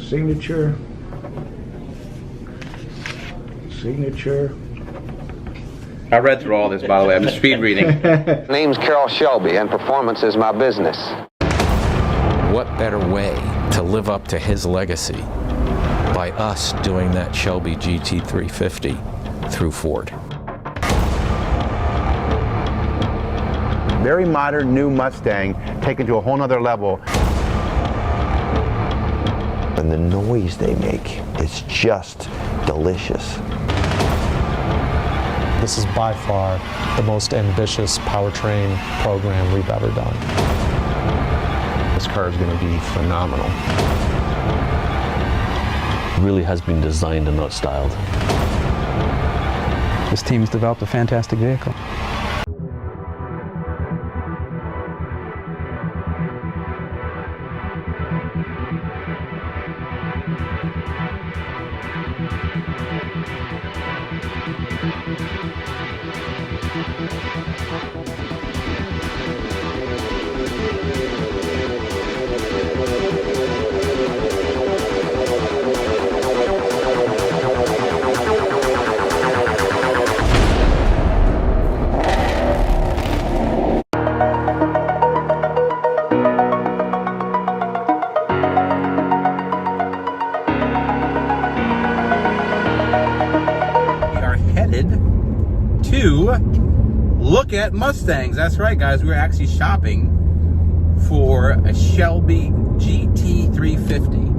signature. Signature. I read through all this, by the way. I'm speed reading. Name's Carol Shelby, and performance is my business. What better way to live up to his legacy by us doing that Shelby GT350 through Ford. Very modern, new Mustang taken to a whole nother level. And the noise they make is just delicious. This is by far the most ambitious powertrain program we've ever done. This car is going to be phenomenal. It really has been designed and not styled. This team's developed a fantastic vehicle. To look at Mustangs. That's right, guys. We're actually shopping for a Shelby GT350.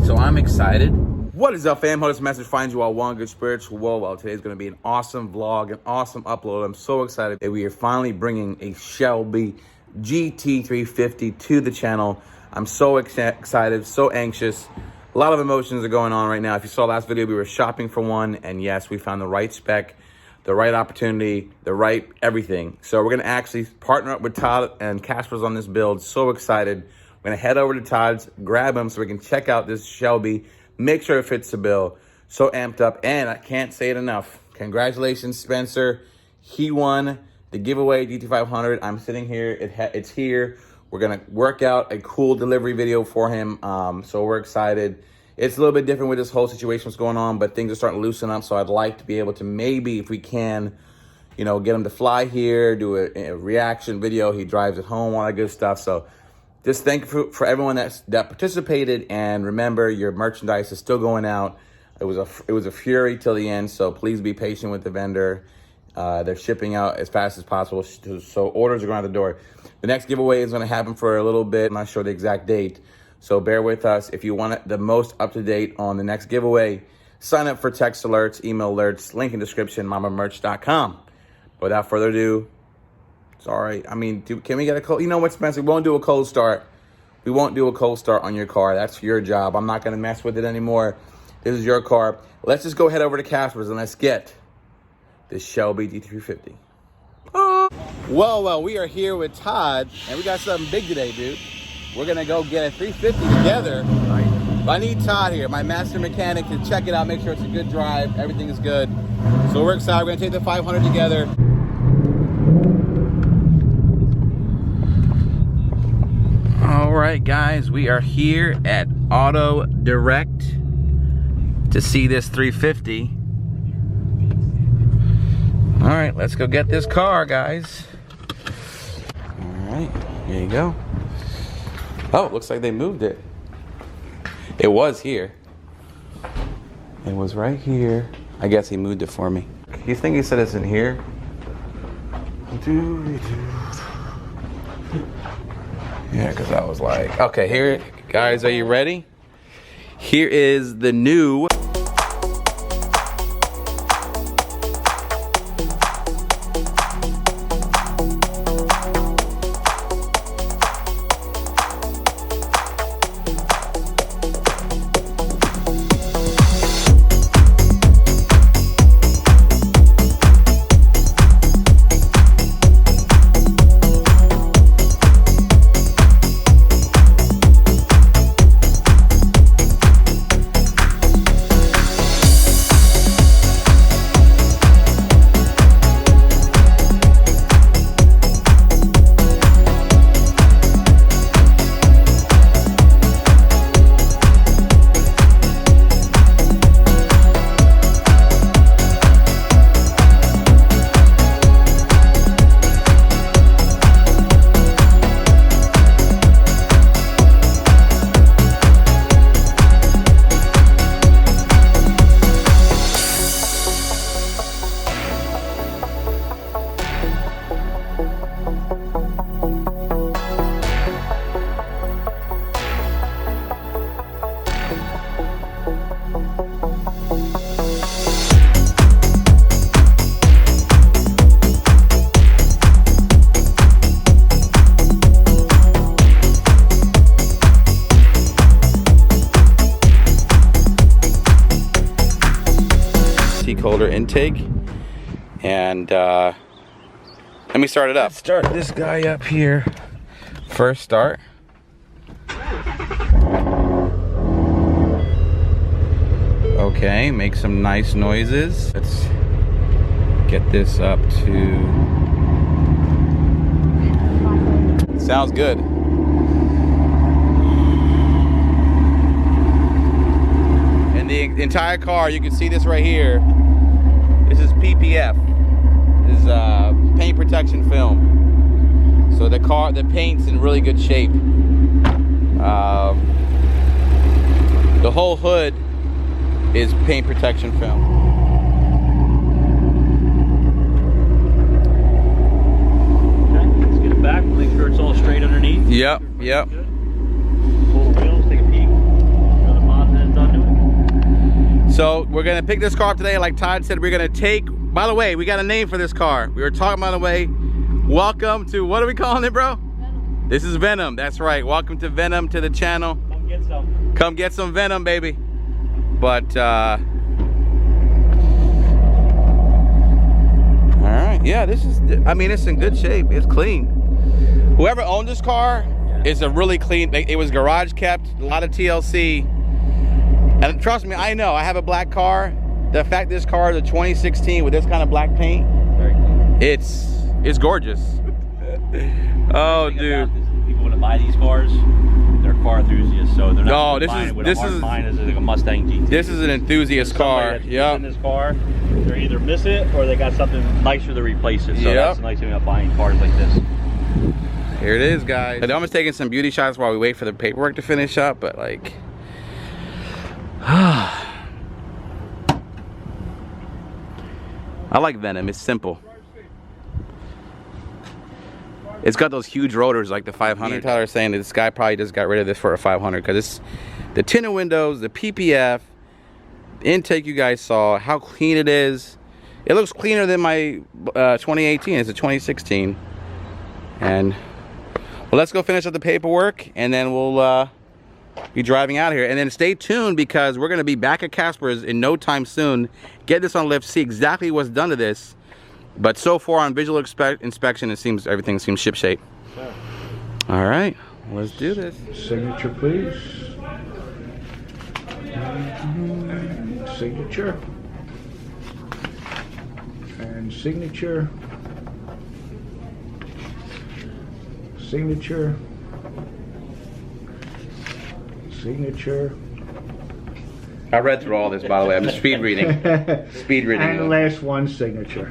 So I'm excited. What is up, fam? Hope this message finds you all well, good spirits. Well, today's going to be an awesome vlog, an awesome upload. I'm so excited that we are finally bringing a Shelby GT350 to the channel. I'm so excited, so anxious. A lot of emotions are going on right now. If you saw last video, we were shopping for one, and yes, we found the right spec, the right opportunity, the right everything. So we're gonna actually partner up with Todd and Casper's on this build. So excited. We're gonna head over to Todd's, grab him so we can check out this Shelby, make sure it fits the bill. So amped up, and I can't say it enough. Congratulations, Spencer. He won the giveaway GT500. I'm sitting here, it's here. We're gonna work out a cool delivery video for him. So we're excited. It's a little bit different with this whole situation that's going on, but things are starting to loosen up. So I'd like to be able to maybe, if we can, you know, get him to fly here, do a reaction video. He drives at home, all that good stuff. So just thank you for everyone that participated. And remember, your merchandise is still going out. It was a fury till the end. So please be patient with the vendor. They're shipping out as fast as possible. So orders are going out the door. The next giveaway is going to happen for a little bit. I'm not sure the exact date, so bear with us. If you want the most up-to-date on the next giveaway, sign up for text alerts, email alerts, link in description, mamamerch.com. Without further ado, sorry. I mean, can we get a cold? You know what, Spencer? We won't do a cold start. We won't do a cold start on your car. That's your job. I'm not going to mess with it anymore. This is your car. Let's just go head over to Casper's and let's get this Shelby GT350. Well, we are here with Todd, and we got something big today, dude. We're gonna go get a 350 together. Right. But I need Todd here, my master mechanic, to check it out, make sure it's a good drive, everything is good. So we're excited. We're gonna take the 500 together. All right, guys, we are here at Auto Direct to see this 350. All right, let's go get this car, guys. All right, here you go. Oh, it looks like they moved it. It was here. It was right here. I guess he moved it for me. You think he said it's in here? Yeah, because I was like, okay, here, guys, are you ready? Here is the new intake. And let me start it up. Let's start this guy up here. First start. Okay, make some nice noises. Let's get this up to... Sounds good. And the entire car, you can see this right here. This is PPF. This is paint protection film. So the paint's in really good shape. The whole hood is paint protection film. Okay, let's get it back. Make sure it's all straight underneath. Yep, yep. Pull the wheels, take a peek. Show the mod that it's done doing. So we're gonna pick this car up today. Like Todd said, we're gonna take, by the way, we got a name for this car. We were talking, by the way, welcome to, what are we calling it, bro? Venom. This is Venom, that's right. Welcome to Venom, to the channel. Come get some. Come get some Venom, baby. But, all right, yeah, this is, I mean, it's in good shape. It's clean. Whoever owned this car is a really clean, it was garage kept, a lot of TLC. And trust me, I know, I have a black car. The fact this car is a 2016 with this kind of black paint, very clean. It's gorgeous. Oh, dude. People want to buy these cars, they're car enthusiasts, so they're not buying it with a hard mind as like a Mustang GT. This is an enthusiast car. Yeah. In this car, they either miss it or they got something nicer to replace it. So that's the nice thing about buying cars like this. Here it is, guys. I'm just taking some beauty shots while we wait for the paperwork to finish up, but like, I like Venom. It's simple. It's got those huge rotors like the 500. Tyler is saying that this guy probably just got rid of this for a 500 because it's the tinted windows, the PPF, the intake you guys saw, how clean it is. It looks cleaner than my 2018. It's a 2016. And well, let's go finish up the paperwork and then we'll be driving out here. And then stay tuned because we're going to be back at Casper's in no time soon. Get this on lift, see exactly what's done to this. But so far on visual inspection, everything seems shipshape. Sure. All right, let's do this. Signature, please. Signature. And signature. Signature. Signature. I read through all this, by the way. I'm just speed reading. Speed reading. And the last one, signature.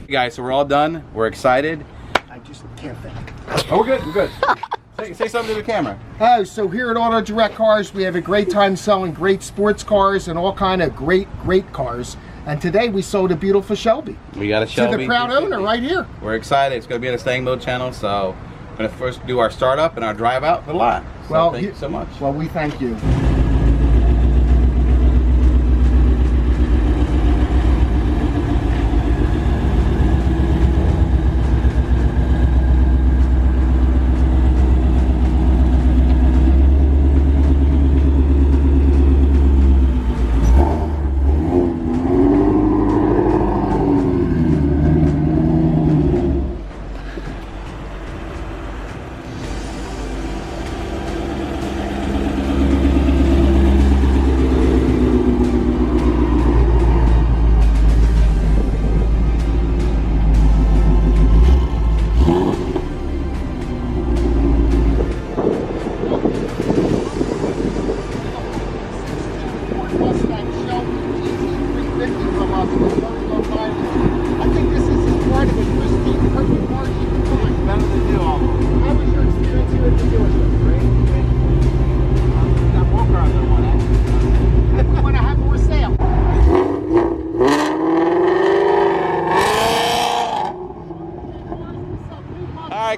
Guys, so we're all done. We're excited. I just can't think. Oh, we're good. We're good. Say something to the camera. Oh, so here at Auto Direct Cars, we have a great time selling great sports cars and all kind of great cars. And today we sold a beautiful Shelby. We got a Shelby. To the proud owner right here. We're excited. It's going to be on the StangMode channel. So we're going to first do our startup and our drive out the lot. So well, thank you so much. Well, we thank you.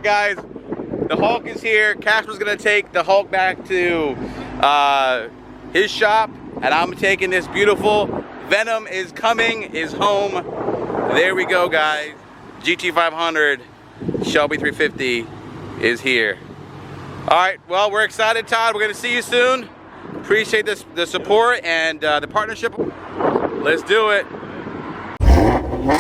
Guys, the Hulk is here. Casper's gonna take the Hulk back to his shop, and I'm taking this beautiful Venom is home. There we go, guys. GT500 Shelby 350 is here. All right, well, we're excited, Todd. We're gonna see you soon. Appreciate the support and the partnership. Let's do it. All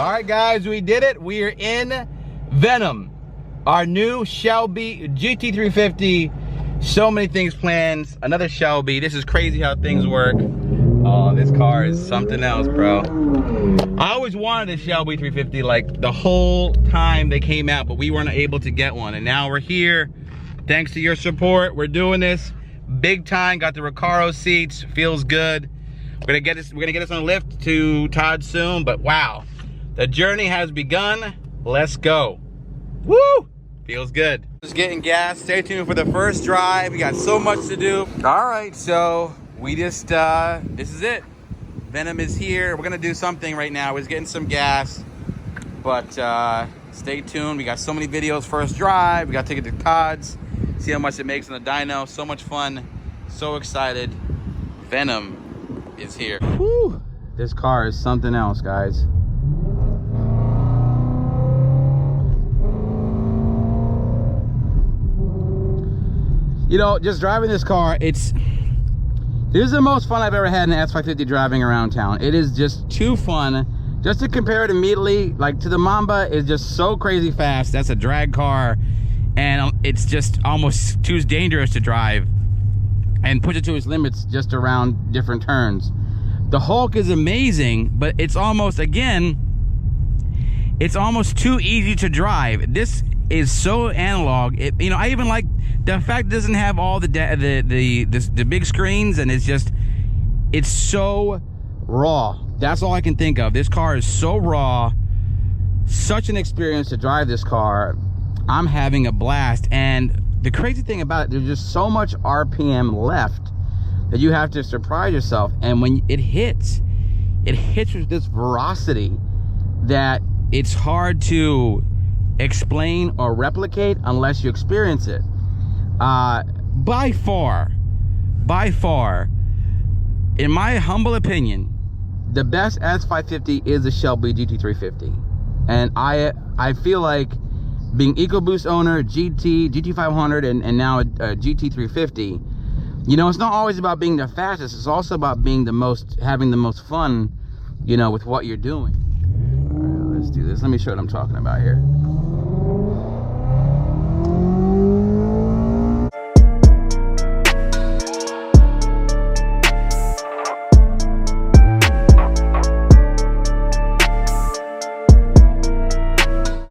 right, guys, we did it. We are in Venom, our new Shelby GT350. So many things planned. Another Shelby. This is crazy how things work. Oh, this car is something else, bro. I always wanted a Shelby 350 like the whole time they came out, but we weren't able to get one. And now we're here. Thanks to your support, we're doing this big time. Got the Recaro seats. Feels good. We're gonna get us on a lift to Todd soon, but wow. The journey has begun. Let's go. Woo! Feels good. Just getting gas. Stay tuned for the first drive. We got so much to do. All right, so we just, this is it. Venom is here. We're gonna do something right now. We're just getting some gas. But stay tuned. We got so many videos. First drive. We got to take it to Todd's. See how much it makes on the dyno. So much fun. So excited. Venom is here. Woo! This car is something else, guys. You know, just driving this car, this is the most fun I've ever had in an S550 driving around town. It is just too fun. Just to compare it immediately, like to the Mamba is just so crazy fast. That's a drag car, and it's just almost too dangerous to drive and push it to its limits just around different turns. The Hulk is amazing, but it's almost, again, it's almost too easy to drive. This is so analog. You know, I even like the fact it doesn't have all the big screens, and it's so raw. That's all I can think of. This car is so raw. Such an experience to drive this car. I'm having a blast. And the crazy thing about it, there's just so much RPM left that you have to surprise yourself. And when it hits with this velocity that it's hard to explain or replicate unless you experience it. By far, in my humble opinion, the best S550 is the Shelby GT350. And I feel like being EcoBoost owner, GT500, and now a GT350, you know, it's not always about being the fastest, it's also about being having the most fun, you know, with what you're doing. All right, let's do this. Let me show you what I'm talking about here.